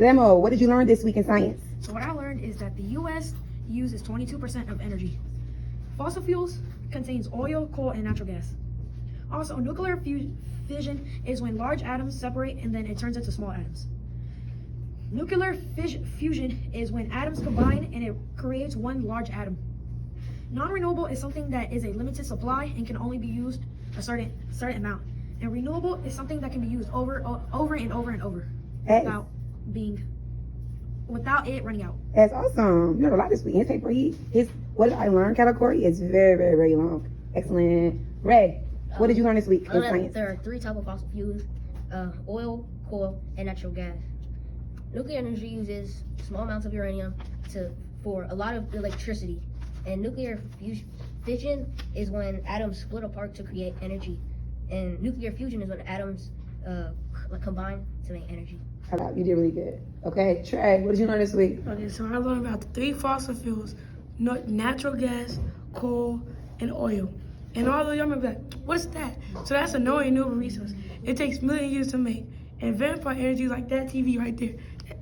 Demo, what did you learn this week in science? So what I learned is that the U.S. uses 22% of energy. Fossil fuels contains oil, coal, and natural gas. Also, nuclear fission is when large atoms separate and then it turns into small atoms. Nuclear fusion is when atoms combine and it creates one large atom. Non-renewable is something that is a limited supply and can only be used a certain amount. And renewable is something that can be used over and over and over without it running out. That's awesome. You learned a lot this week. His paper, his what did I learn category is very, very, very long. Excellent. Ray, what did you learn this week in science? There are 3 types of fossil fuels: oil, coal, and natural gas. Nuclear energy uses small amounts of uranium for a lot of electricity, and nuclear fission is when atoms split apart to create energy, and nuclear fusion is when atoms combine to make energy. You did really good. Okay, Trey, what did you learn this week? Okay, so I learned about the 3 fossil fuels: natural gas, coal, and oil. And although y'all might be like, what's that? So that's a non-renewable resource. It takes millions of years to make. And vampire energy is like that TV right there.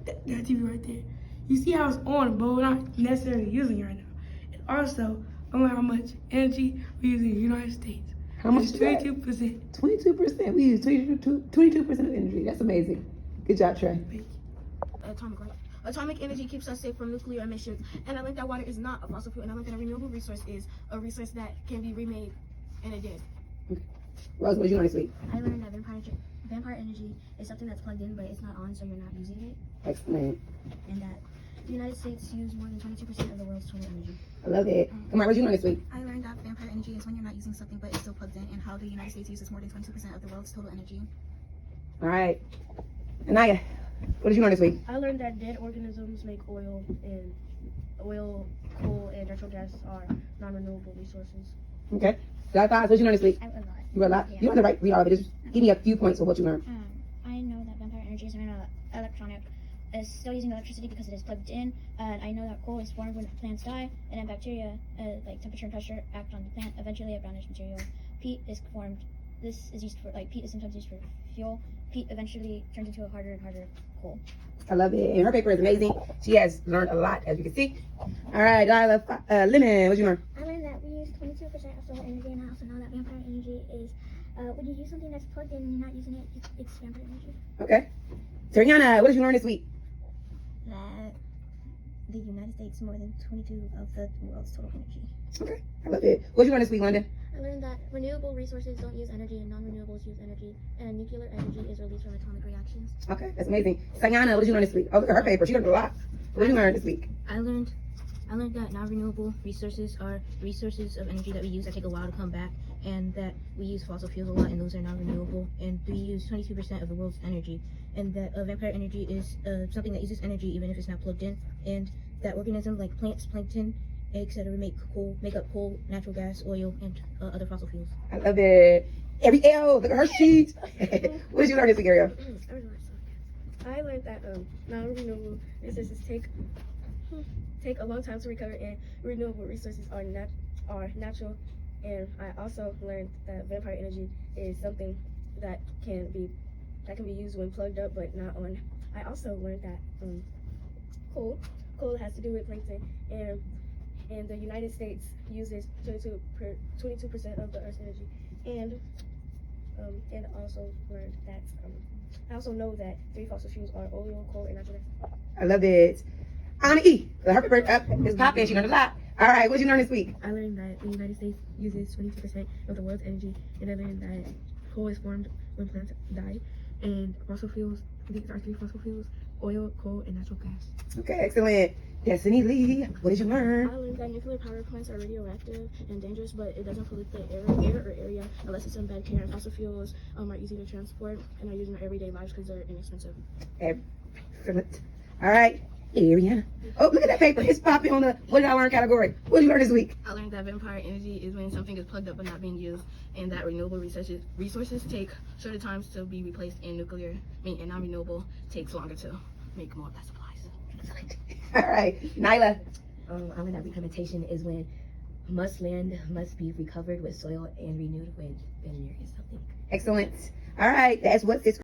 That TV right there. You see how it's on, but we're not necessarily using it right now. And also, I learned how much energy we use in the United States. How much? It's 22%. 22%. We use 22% of energy. That's amazing. Good job, Trey. Thank you. Atomic energy keeps us safe from nuclear emissions. And I learned that water is not a fossil fuel. And I learned that a renewable resource is a resource that can be remade in a day. Okay. Rose, what did you learn this week? I learned that vampire energy is something that's plugged in, but it's not on, so you're not using it. Excellent. And that the United States use more than 22% of the world's total energy. I love it. Come on, what did you learn this week? I learned that vampire energy is when you're not using something but it's still plugged in, and how the United States uses more than 22% of the world's total energy. All right. Anaya, what did you learn this week? I learned that dead organisms make oil, and oil, coal, and natural gas are non-renewable resources. Okay. What did you learn this week? I learned a lot. You read a lot? Yeah. You don't have to read all of it. Just give me a few points of what you learned. I know that vampire energy is electronic. It's still using electricity because it is plugged in. And I know that coal is formed when plants die, and then bacteria, like temperature and pressure, act on the plant. Eventually, a brownish material. Peat is formed. This is used for, peat is sometimes used for fuel. Peat eventually turns into a harder and harder coal. I love it. And her paper is amazing. She has learned a lot, as you can see. All right, Dyla, Lemon, what did you learn? I learned that we use 22% of solar energy, and I also know that vampire energy is when you use something that's plugged in and you're not using it, it's vampire energy. Okay. Seriana, what did you learn this week? That the United States more than 22 of the world's total energy. Okay, I love it. What did you learn this week, London? I learned that renewable resources don't use energy and non-renewables use energy, and nuclear energy is released from atomic reactions. Okay, that's amazing. Sayana, what did you learn this week? Oh, look at her paper. She learned a lot. What did you learn this week? I learned that non-renewable resources are resources of energy that we use that take a while to come back, and that we use fossil fuels a lot, and those are non-renewable, and we use 22% of the world's energy, and that vampire energy is something that uses energy even if it's not plugged in, and that organisms like plants, plankton, etc. make up coal, natural gas, oil, and other fossil fuels. I love it. Ariel, look at her sheet. What did you learn this week, Ariel? I learned that non-renewable resources take a long time to recover, and renewable resources are natural. And I also learned that vampire energy is something that can be used when plugged up but not on. I also learned that coal has to do with plankton, and the United States uses 22% of the Earth's energy, and also learned that I also know that 3 fossil fuels are oil, coal, and natural gas. I love it. Anna E. Her paper is popping. She learned a lot. All right, what did you learn this week? I learned that the United States uses 22% of the world's energy, and I learned that coal is formed when plants die, and fossil fuels, these are 3 fossil fuels: oil, coal, and natural gas. Okay, excellent. Destiny Lee, what did you learn? I learned that nuclear power plants are radioactive and dangerous, but it doesn't pollute the air or area unless it's in bad care. And fossil fuels are easy to transport and are used in our everyday lives because they're inexpensive. Excellent. All right, Ariana. Oh, look at that paper. It's popping on the what did I learn category. What did you learn this week? I learned that vampire energy is when something is plugged up but not being used, and that renewable resources take shorter times to be replaced, and non-renewable takes longer to make more of that supplies. All right, Nyla. I learned that reclamitation is when land must be recovered with soil and renewed with veneer or something. Excellent. All right, that's what this